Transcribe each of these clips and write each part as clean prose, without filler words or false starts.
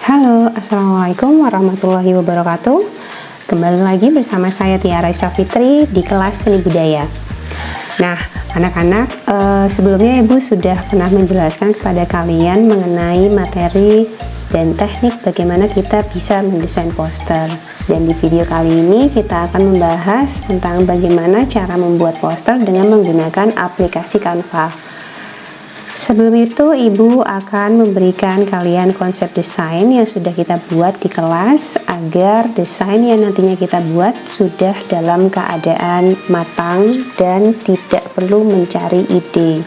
Halo, Assalamualaikum warahmatullahi wabarakatuh. Kembali lagi bersama saya Tiara Fitri di kelas seni budaya. Nah, anak-anak, sebelumnya Ibu sudah pernah menjelaskan kepada kalian mengenai materi dan teknik bagaimana kita bisa mendesain poster. Dan di video kali ini kita akan membahas tentang bagaimana cara membuat poster dengan menggunakan aplikasi Canva. Sebelum itu, Ibu akan memberikan kalian konsep desain yang sudah kita buat di kelas agar desain yang nantinya kita buat sudah dalam keadaan matang dan tidak perlu mencari ide.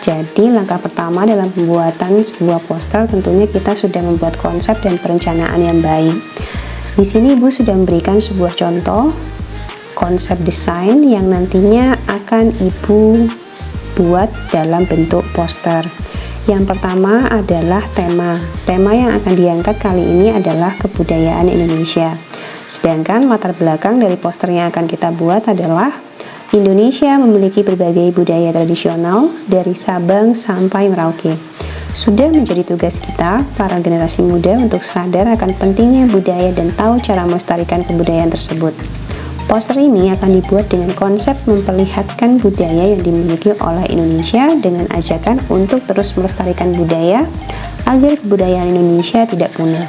Jadi, langkah pertama dalam pembuatan sebuah poster tentunya kita sudah membuat konsep dan perencanaan yang baik. Di sini Ibu sudah memberikan sebuah contoh konsep desain yang nantinya akan Ibu buat dalam bentuk poster. Yang pertama adalah tema. Tema yang akan diangkat kali ini adalah kebudayaan Indonesia. Sedangkan latar belakang dari poster yang akan kita buat adalah Indonesia memiliki berbagai budaya tradisional dari Sabang sampai Merauke. Sudah menjadi tugas kita, para generasi muda, untuk sadar akan pentingnya budaya dan tahu cara melestarikan kebudayaan tersebut. Poster ini akan dibuat dengan konsep memperlihatkan budaya yang dimiliki oleh Indonesia dengan ajakan untuk terus melestarikan budaya agar kebudayaan Indonesia tidak punah.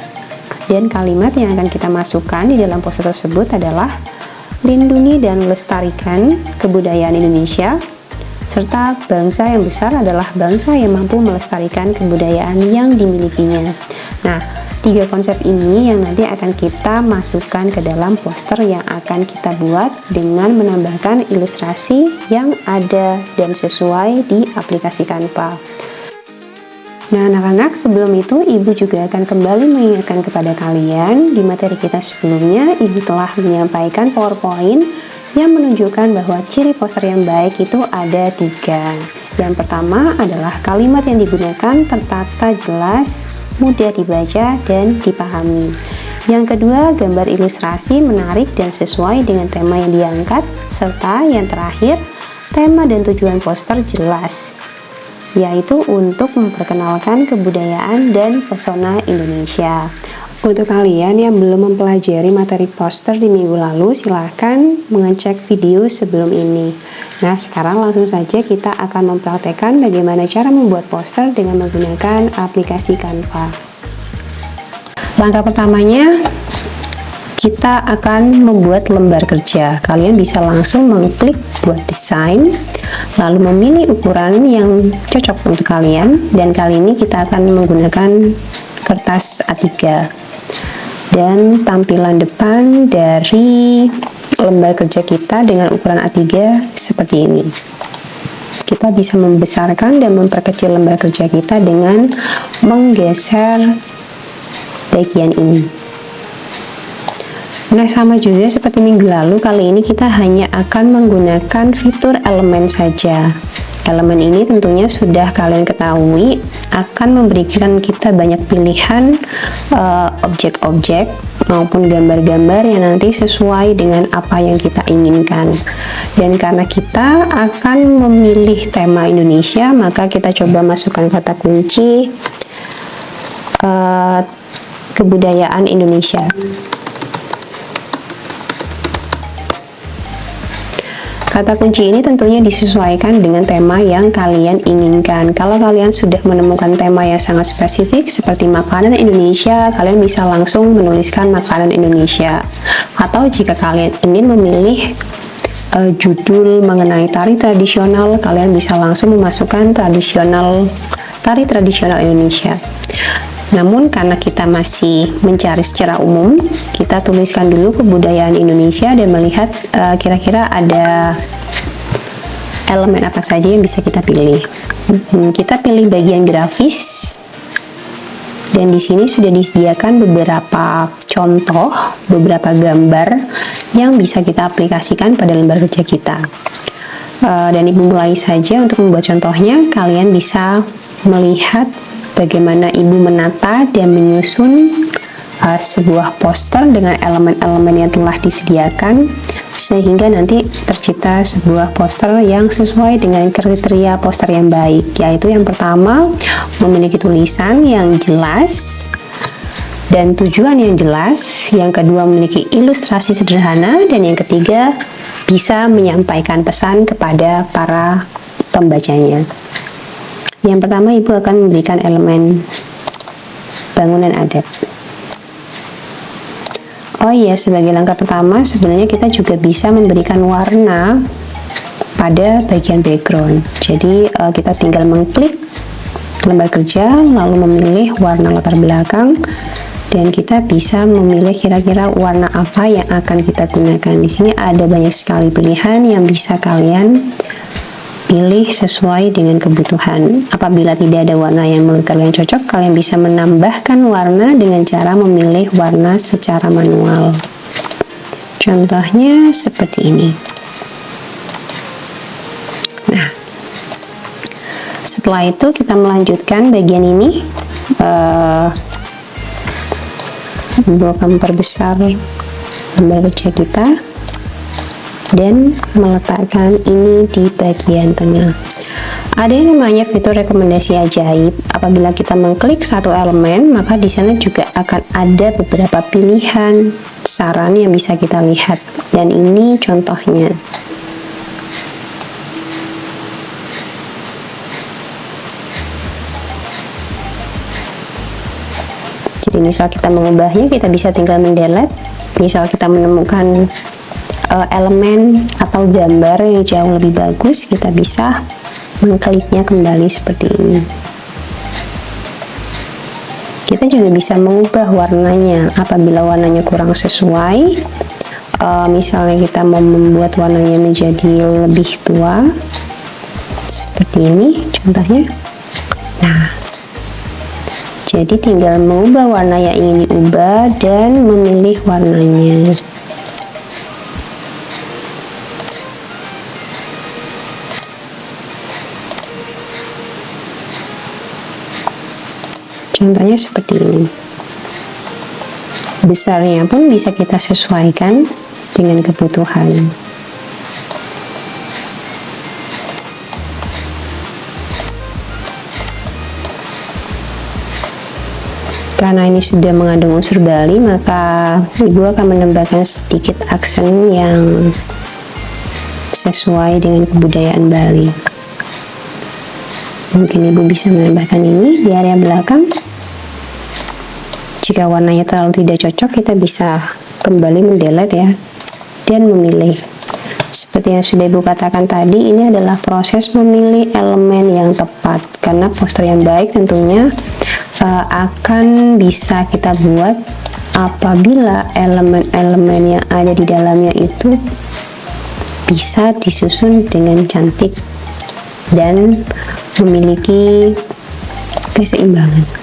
Dan kalimat yang akan kita masukkan di dalam poster tersebut adalah lindungi dan lestarikan kebudayaan Indonesia, serta bangsa yang besar adalah bangsa yang mampu melestarikan kebudayaan yang dimilikinya. Nah, tiga konsep ini yang nanti akan kita masukkan ke dalam poster yang akan kita buat dengan menambahkan ilustrasi yang ada dan sesuai di aplikasi Canva. Nah, anak-anak, sebelum itu Ibu juga akan kembali mengingatkan kepada kalian di materi kita sebelumnya, Ibu telah menyampaikan PowerPoint yang menunjukkan bahwa ciri poster yang baik itu ada 3. Yang pertama adalah kalimat yang digunakan tertata jelas, mudah dibaca dan dipahami. Yang kedua, gambar ilustrasi menarik dan sesuai dengan tema yang diangkat. Serta yang terakhir, tema dan tujuan poster jelas, yaitu untuk memperkenalkan kebudayaan dan pesona Indonesia. Untuk kalian yang belum mempelajari materi poster di minggu lalu, silahkan mengecek video sebelum ini. Nah, sekarang langsung saja kita akan mempraktekkan bagaimana cara membuat poster dengan menggunakan aplikasi Canva. Langkah pertamanya, kita akan membuat lembar kerja. Kalian bisa langsung mengklik buat desain, lalu memilih ukuran yang cocok untuk kalian. Dan kali ini kita akan menggunakan kertas A3. Dan tampilan depan dari lembar kerja kita dengan ukuran A3 seperti ini. Kita bisa membesarkan dan memperkecil lembar kerja kita dengan menggeser bagian ini. Nah, sama juga seperti minggu lalu, kali ini kita hanya akan menggunakan fitur elemen saja. Elemen ini tentunya sudah kalian ketahui akan memberikan kita banyak pilihan objek-objek maupun gambar-gambar yang nanti sesuai dengan apa yang kita inginkan. Dan karena kita akan memilih tema Indonesia, maka kita coba masukkan kata kunci kebudayaan Indonesia. Kata kunci ini tentunya disesuaikan dengan tema yang kalian inginkan. Kalau kalian sudah menemukan tema yang sangat spesifik seperti makanan Indonesia, kalian bisa langsung menuliskan makanan Indonesia. Atau jika kalian ingin memilih judul mengenai tari tradisional, kalian bisa langsung memasukkan tari tradisional Indonesia. Namun karena kita masih mencari secara umum, kita tuliskan dulu kebudayaan Indonesia dan melihat kira-kira ada elemen apa saja yang bisa kita pilih. Kita pilih bagian grafis, dan di sini sudah disediakan beberapa contoh, beberapa gambar yang bisa kita aplikasikan pada lembar kerja kita. Dan Ibu mulai saja untuk membuat contohnya. Kalian bisa melihat bagaimana Ibu menata dan menyusun sebuah poster dengan elemen-elemen yang telah disediakan. sehingga nanti tercipta sebuah poster yang sesuai dengan kriteria poster yang baik, yaitu yang pertama memiliki tulisan yang jelas dan tujuan yang jelas, yang kedua memiliki ilustrasi sederhana, dan yang ketiga bisa menyampaikan pesan kepada para pembacanya. Yang pertama, Ibu akan memberikan elemen bangunan adat. Oh iya, sebagai langkah pertama sebenarnya kita juga bisa memberikan warna pada bagian background. Jadi kita tinggal mengklik lembar kerja, lalu memilih warna latar belakang, dan kita bisa memilih kira-kira warna apa yang akan kita gunakan. Di sini ada banyak sekali pilihan yang bisa kalian pilih sesuai dengan kebutuhan. Apabila tidak ada warna yang menurut kalian cocok, kalian bisa menambahkan warna dengan cara memilih warna secara manual. Contohnya seperti ini. Nah, setelah itu kita melanjutkan bagian ini. Ibu akan memperbesar lembar kerja kita dan meletakkan ini di bagian tengah. Ada yang namanya fitur rekomendasi ajaib. Apabila kita mengklik satu elemen, maka di sana juga akan ada beberapa pilihan saran yang bisa kita lihat, dan ini contohnya. Jadi misal kita mengubahnya, kita bisa tinggal mendelete. Misal kita menemukan elemen atau gambar yang jauh lebih bagus, kita bisa mengkliknya kembali seperti ini. Kita juga bisa mengubah warnanya apabila warnanya kurang sesuai. Misalnya kita mau membuat warnanya menjadi lebih tua, seperti ini contohnya. Nah, jadi tinggal mengubah warna yang ingin diubah dan memilih warnanya. Contohnya seperti ini. Besarnya pun bisa kita sesuaikan dengan kebutuhan. Karena ini sudah mengandung unsur Bali, maka Ibu akan menambahkan sedikit aksen yang sesuai dengan kebudayaan Bali. Mungkin Ibu bisa menambahkan ini di area belakang. Jika warnanya terlalu tidak cocok, kita bisa kembali mendelete ya, dan memilih. Seperti yang sudah Ibu katakan tadi, ini adalah proses memilih elemen yang tepat, karena poster yang baik tentunya akan bisa kita buat apabila elemen-elemen yang ada di dalamnya itu bisa disusun dengan cantik dan memiliki keseimbangan.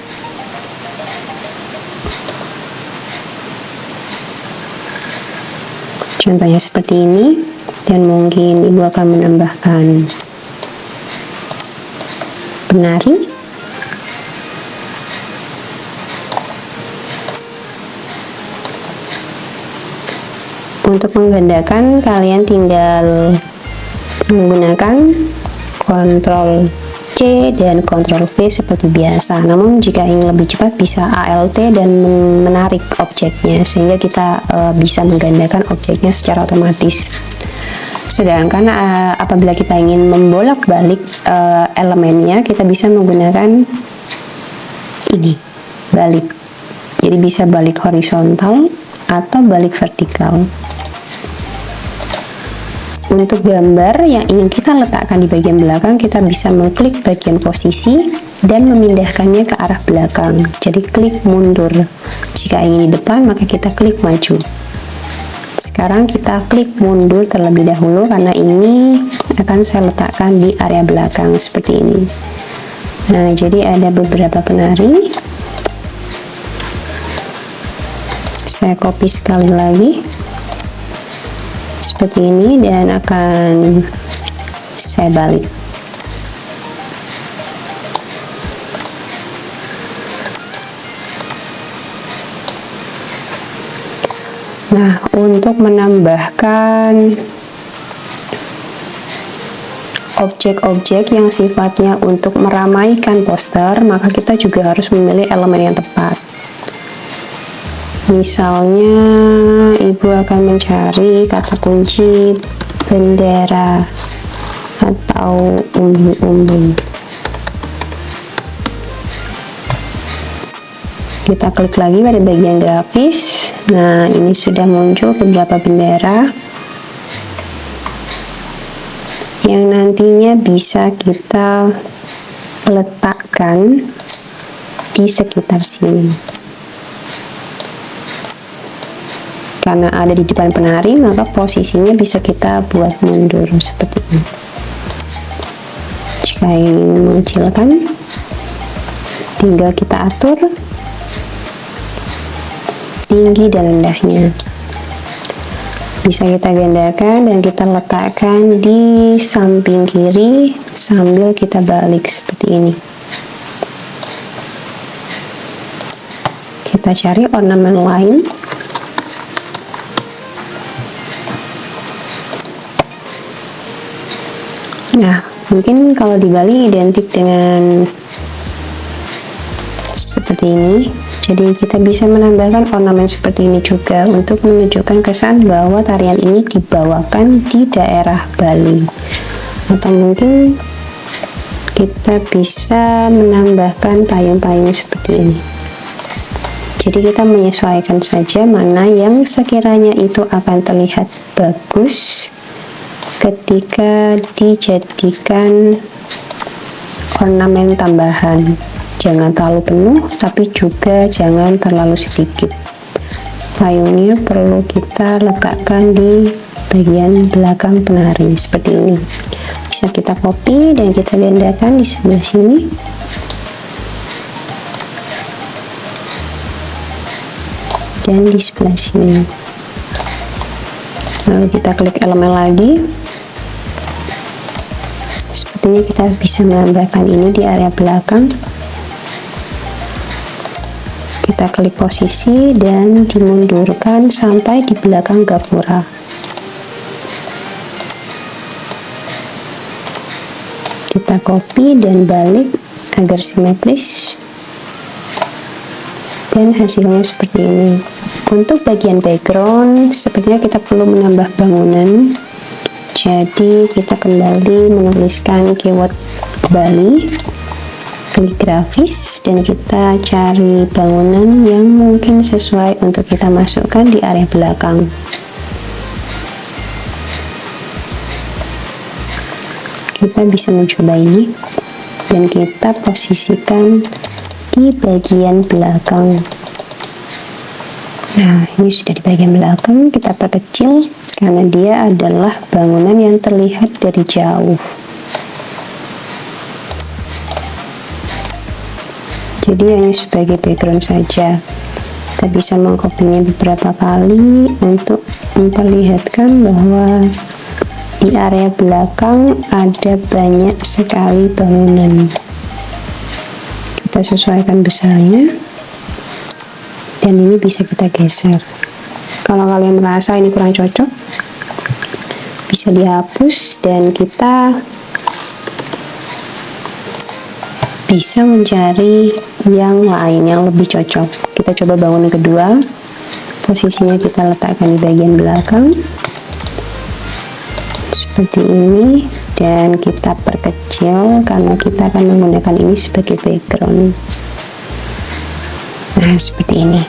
Contohnya seperti ini, dan mungkin Ibu akan menambahkan penari. Untuk menggandakan, kalian tinggal menggunakan Ctrl C dan Ctrl V seperti biasa. Namun jika ingin lebih cepat, bisa Alt dan menarik objeknya, sehingga kita bisa menggandakan objeknya secara otomatis. Sedangkan apabila kita ingin membolak-balik elemennya, kita bisa menggunakan ini, balik. Jadi bisa balik horizontal atau balik vertikal. Untuk gambar yang ingin kita letakkan di bagian belakang, kita bisa mengklik bagian posisi dan memindahkannya ke arah belakang. Jadi klik mundur. Jika ingin di depan, maka kita klik maju. Sekarang kita klik mundur terlebih dahulu, karena ini akan saya letakkan di area belakang seperti ini. Nah, jadi ada beberapa penari. Saya copy sekali lagi seperti ini, dan akan saya balik. Nah, untuk menambahkan objek-objek yang sifatnya untuk meramaikan poster, maka kita juga harus memilih elemen yang tepat. Misalnya, ibu akan mencari kata kunci bendera atau umbu-umbu. Kita klik lagi pada bagian grafis. Nah, ini sudah muncul beberapa bendera yang nantinya bisa kita letakkan di sekitar sini. Karena ada di depan penari, maka posisinya bisa kita buat mundur seperti ini. Jika ingin mengecilkan, tinggal kita atur tinggi dan rendahnya. Bisa kita gandakan dan kita letakkan di samping kiri sambil kita balik seperti ini. Kita cari ornamen lain. Nah, mungkin kalau di Bali identik dengan seperti ini. Jadi kita bisa menambahkan ornamen seperti ini juga untuk menunjukkan kesan bahwa tarian ini dibawakan di daerah Bali. Atau mungkin kita bisa menambahkan payung-payung seperti ini. Jadi kita menyesuaikan saja mana yang sekiranya itu akan terlihat bagus ketika dijadikan ornamen tambahan. Jangan terlalu penuh, tapi juga jangan terlalu sedikit. Payungnya perlu kita letakkan di bagian belakang penari seperti ini. Bisa kita copy dan kita gandakan di sebelah sini. Dan di sebelah sini. Lalu kita klik elemen lagi. Sepertinya kita bisa menambahkan ini di area belakang. Kita klik posisi dan dimundurkan sampai di belakang gapura. Kita copy dan balik agar simetris. Dan hasilnya seperti ini. Untuk bagian background, sepertinya kita perlu menambah bangunan. Jadi kita kembali menuliskan keyword Bali, klik grafis, dan kita cari bangunan yang mungkin sesuai untuk kita masukkan di area belakang. Kita bisa mencoba ini dan kita posisikan di bagian belakang. Nah, ini sudah di bagian belakang. Kita perkecil karena dia adalah bangunan yang terlihat dari jauh. Jadi hanya sebagai background saja. Kita bisa mengkopinya beberapa kali untuk memperlihatkan bahwa di area belakang ada banyak sekali bangunan. Kita sesuaikan besarnya, dan ini bisa kita geser. Kalau kalian merasa ini kurang cocok, bisa dihapus dan kita bisa mencari yang lain yang lebih cocok. Kita coba bangunan kedua, posisinya kita letakkan di bagian belakang seperti ini, dan kita perkecil karena kita akan menggunakan ini sebagai background. Nah, seperti ini.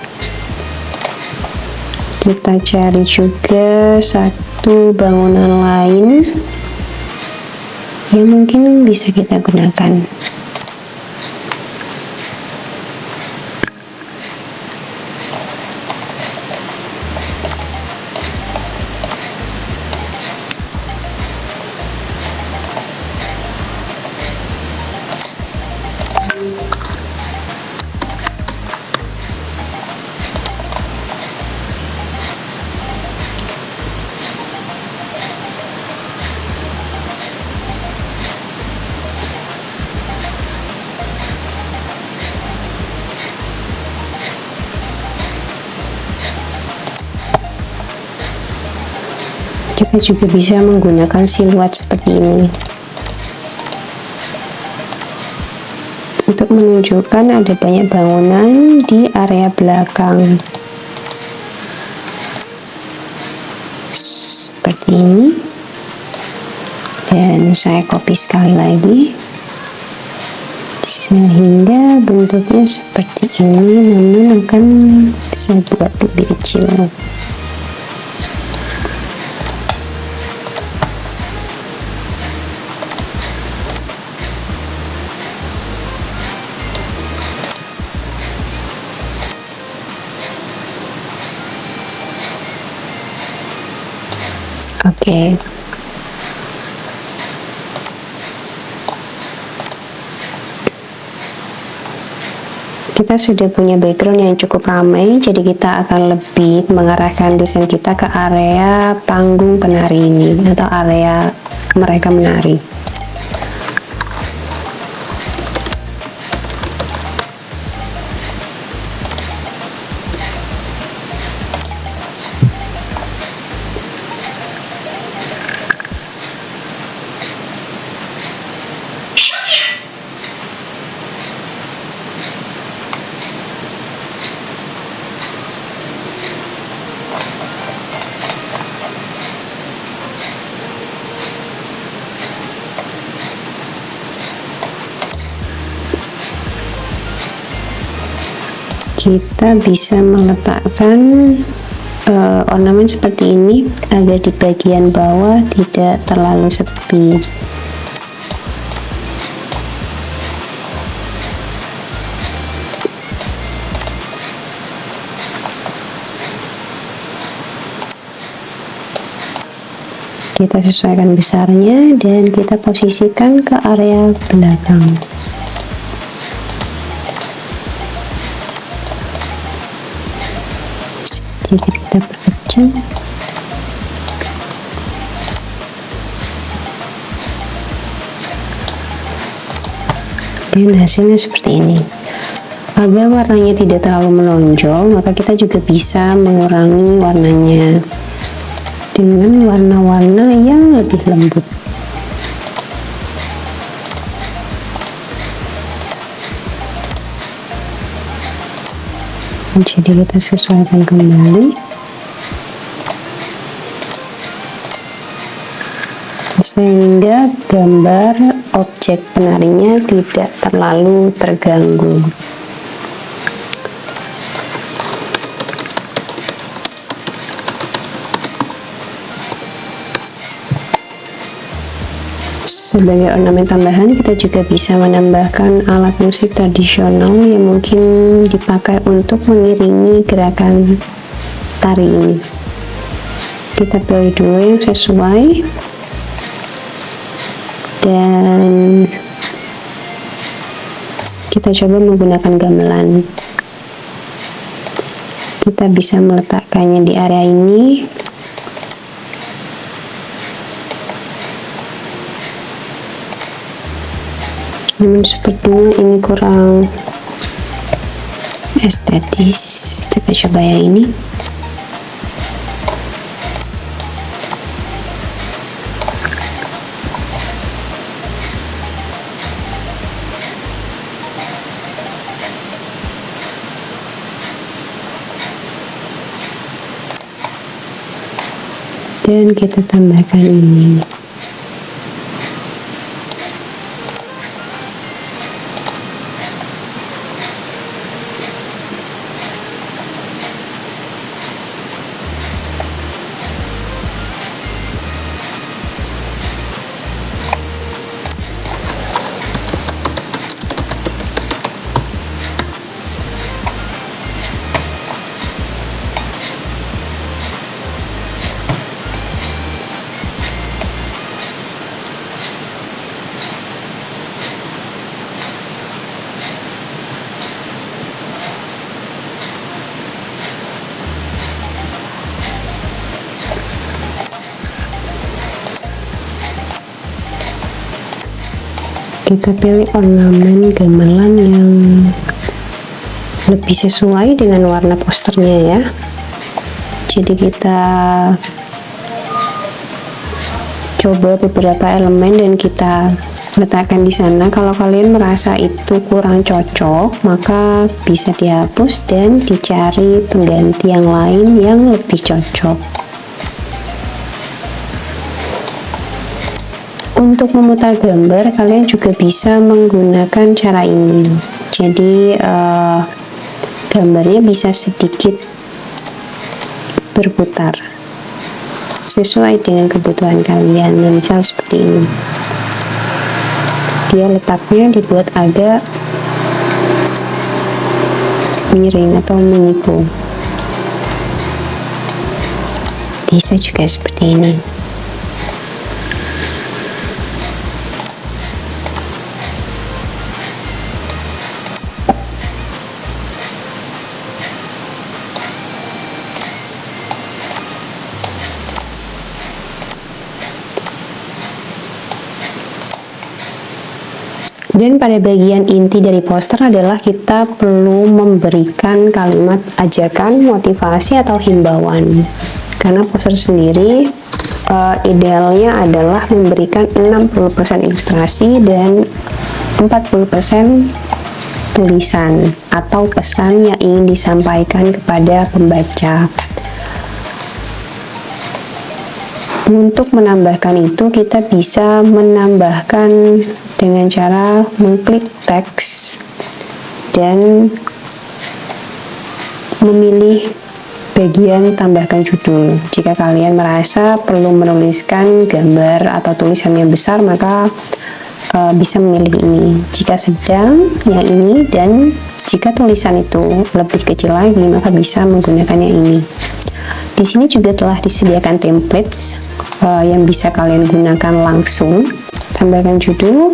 Kita cari juga satu bangunan lain yang mungkin bisa kita gunakan. Kita juga bisa menggunakan siluet seperti ini untuk menunjukkan ada banyak bangunan di area belakang. Seperti ini. Dan saya copy sekali lagi sehingga bentuknya seperti ini, namun akan saya buat lebih kecil. Oke. Kita sudah punya background yang cukup ramai, jadi kita akan lebih mengarahkan desain kita ke area panggung penari ini atau area mereka menari. Kita bisa meletakkan ornamen seperti ini agar di bagian bawah tidak terlalu sepi. Kita sesuaikan besarnya dan kita posisikan ke area belakang. Jadi kita perkecil dan hasilnya seperti ini. Agar warnanya tidak terlalu menonjol, maka kita juga bisa mengurangi warnanya dengan warna-warna yang lebih lembut. Jadi kita sesuaikan kembali sehingga gambar objek penarinya tidak terlalu terganggu. Sebagai ornamen tambahan, kita juga bisa menambahkan alat musik tradisional yang mungkin dipakai untuk mengiringi gerakan tari ini. Kita pilih dulu yang sesuai dan kita coba menggunakan gamelan. Kita bisa meletakkannya di area ini. Namun sepertinya ini kurang estetis. Kita coba yang ini. Dan kita tambahkan ini. Kita pilih ornamen gamelan yang lebih sesuai dengan warna posternya ya. Jadi kita coba beberapa elemen dan kita letakkan di sana. Kalau kalian merasa itu kurang cocok, maka bisa dihapus dan dicari pengganti yang lain yang lebih cocok. Untuk memutar gambar, kalian juga bisa menggunakan cara ini. Jadi gambarnya bisa sedikit berputar sesuai dengan kebutuhan kalian. Nah, misal seperti ini, dia letaknya dibuat agak miring atau menyiku. Bisa juga seperti ini. Dan pada bagian inti dari poster adalah kita perlu memberikan kalimat ajakan, motivasi, atau himbauan. Karena poster sendiri idealnya adalah memberikan 60% ilustrasi dan 40% tulisan atau pesan yang ingin disampaikan kepada pembaca. Untuk menambahkan itu, kita bisa menambahkan dengan cara mengklik teks dan memilih bagian tambahkan judul. Jika kalian merasa perlu menuliskan gambar atau tulisan yang besar, maka bisa memilih ini. Jika sedang, yang ini, dan jika tulisan itu lebih kecil lagi, maka bisa menggunakan yang ini. Di sini juga telah disediakan templates yang bisa kalian gunakan langsung. Tambahkan judul,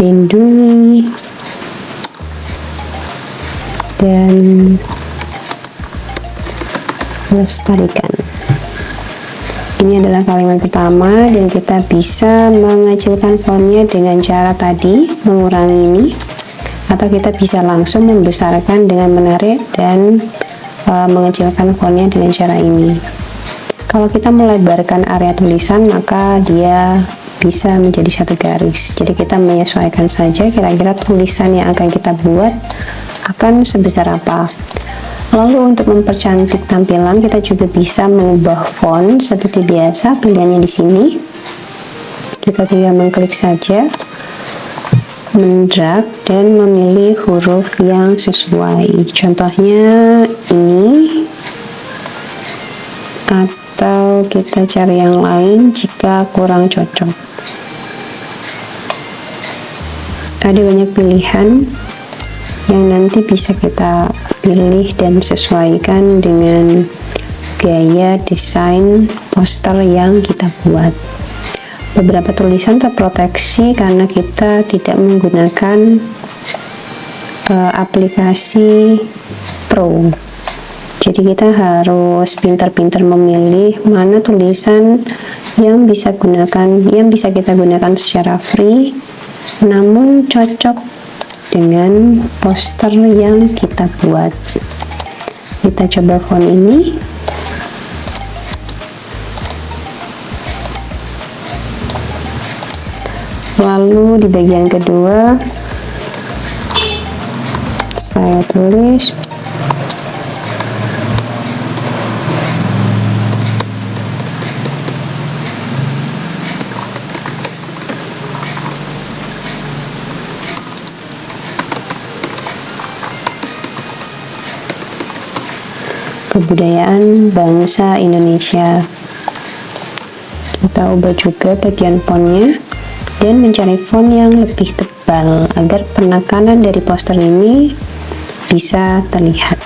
lindungi, dan lestarikan. Ini adalah kalimat pertama, dan kita bisa mengecilkan fontnya dengan cara tadi, mengurangi ini, atau kita bisa langsung membesarkan dengan menarik dan mengecilkan fontnya dengan cara ini. Kalau kita melebarkan area tulisan, maka dia bisa menjadi satu garis. Jadi kita menyesuaikan saja kira-kira tulisan yang akan kita buat akan sebesar apa. Lalu untuk mempercantik tampilan, kita juga bisa mengubah font seperti biasa. Pilihannya di sini. Kita tinggal mengklik saja, mendrag, dan memilih huruf yang sesuai. Contohnya ini, atau kita cari yang lain jika kurang cocok. Ada banyak pilihan yang nanti bisa kita pilih dan sesuaikan dengan gaya desain poster yang kita buat. Beberapa tulisan terproteksi karena kita tidak menggunakan aplikasi Pro. Jadi kita harus pintar-pintar memilih mana tulisan yang bisa kita gunakan secara free, namun cocok dengan poster yang kita buat. Kita coba font ini. Lalu di bagian kedua saya tulis kebudayaan bangsa Indonesia. Kita ubah juga bagian fontnya dan mencari font yang lebih tebal agar penekanan dari poster ini bisa terlihat.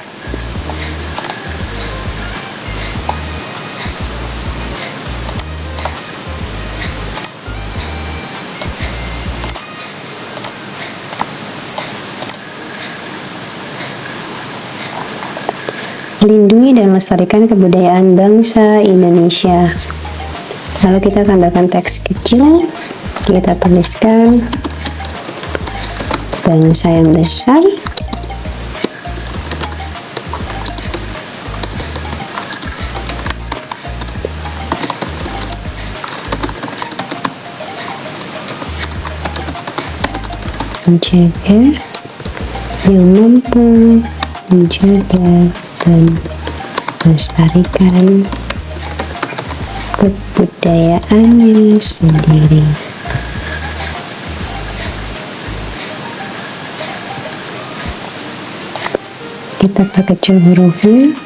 Lindungi dan lestarikan kebudayaan bangsa Indonesia. Lalu kita tambahkan teks kecil, kita tuliskan bangsa yang besar. Menjaga, yang mampu menjaga dan melestarikan kebudayaannya sendiri. Kita perkecil hurufnya.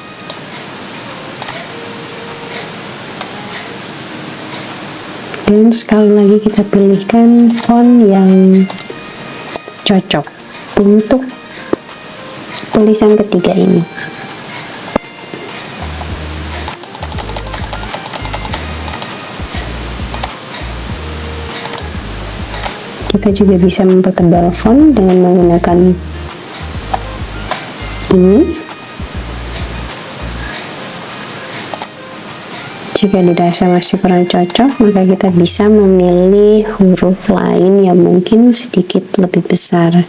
Dan sekali lagi kita pilihkan font yang cocok untuk tulisan ketiga ini. Kita juga bisa mempertebal font dengan menggunakan ini. Jika dirasa masih kurang cocok, maka kita bisa memilih huruf lain yang mungkin sedikit lebih besar.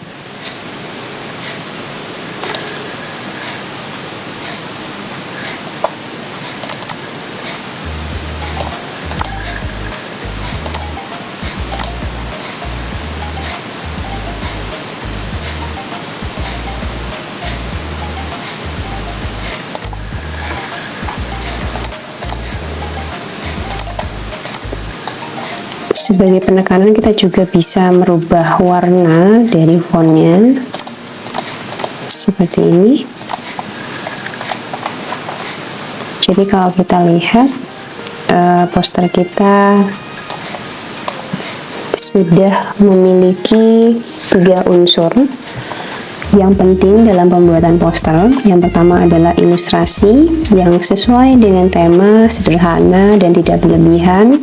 Sebagai penekanan, kita juga bisa merubah warna dari fontnya seperti ini. Jadi kalau kita lihat poster kita sudah memiliki 3 unsur yang penting dalam pembuatan poster. Yang pertama adalah ilustrasi yang sesuai dengan tema, sederhana dan tidak berlebihan.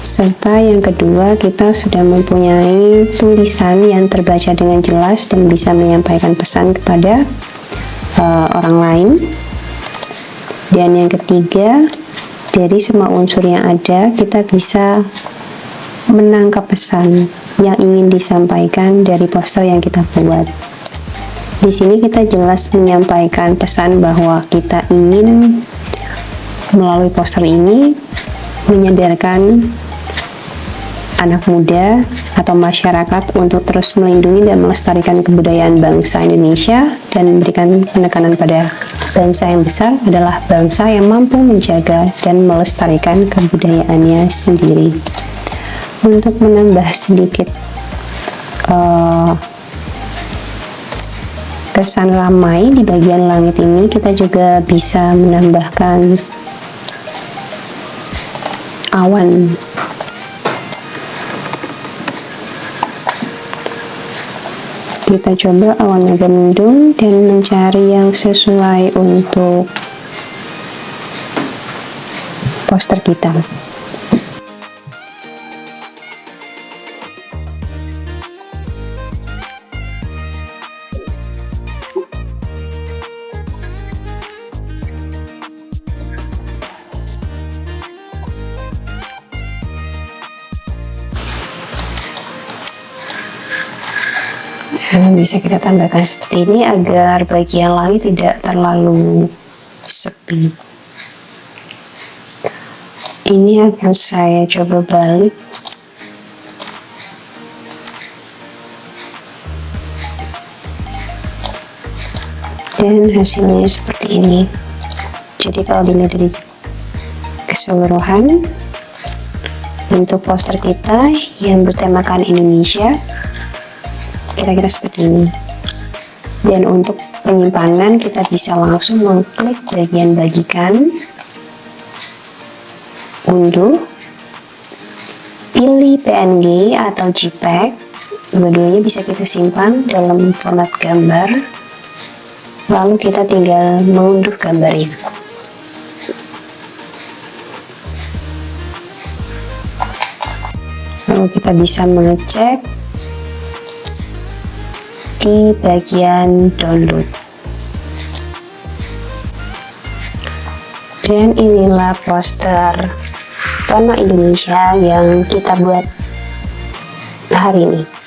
Serta yang kedua, kita sudah mempunyai tulisan yang terbaca dengan jelas dan bisa menyampaikan pesan kepada orang lain. Dan yang ketiga, dari semua unsur yang ada, kita bisa menangkap pesan yang ingin disampaikan dari poster yang kita buat. Di sini kita jelas menyampaikan pesan bahwa kita ingin melalui poster ini menyadarkan anak muda atau masyarakat untuk terus melindungi dan melestarikan kebudayaan bangsa Indonesia dan memberikan penekanan pada bangsa yang besar adalah bangsa yang mampu menjaga dan melestarikan kebudayaannya sendiri. Untuk menambah sedikit kesan ramai di bagian langit ini, kita juga bisa menambahkan awan. Kita coba awannya mendung dan mencari yang sesuai untuk poster kita. Bisa kita tambahkan seperti ini agar bagian langit tidak terlalu sepi. Ini akan saya coba balik. Dan hasilnya seperti ini. Jadi kalau dilihat dari keseluruhan, bentuk poster kita yang bertemakan Indonesia kira-kira seperti ini. Dan untuk penyimpanan, kita bisa langsung mengklik bagian bagikan, unduh, pilih PNG atau JPEG. Dua-duanya bisa kita simpan dalam format gambar, lalu kita tinggal mengunduh gambarnya. Lalu kita bisa mengecek di bagian download. Dan inilah poster tema Indonesia yang kita buat hari ini.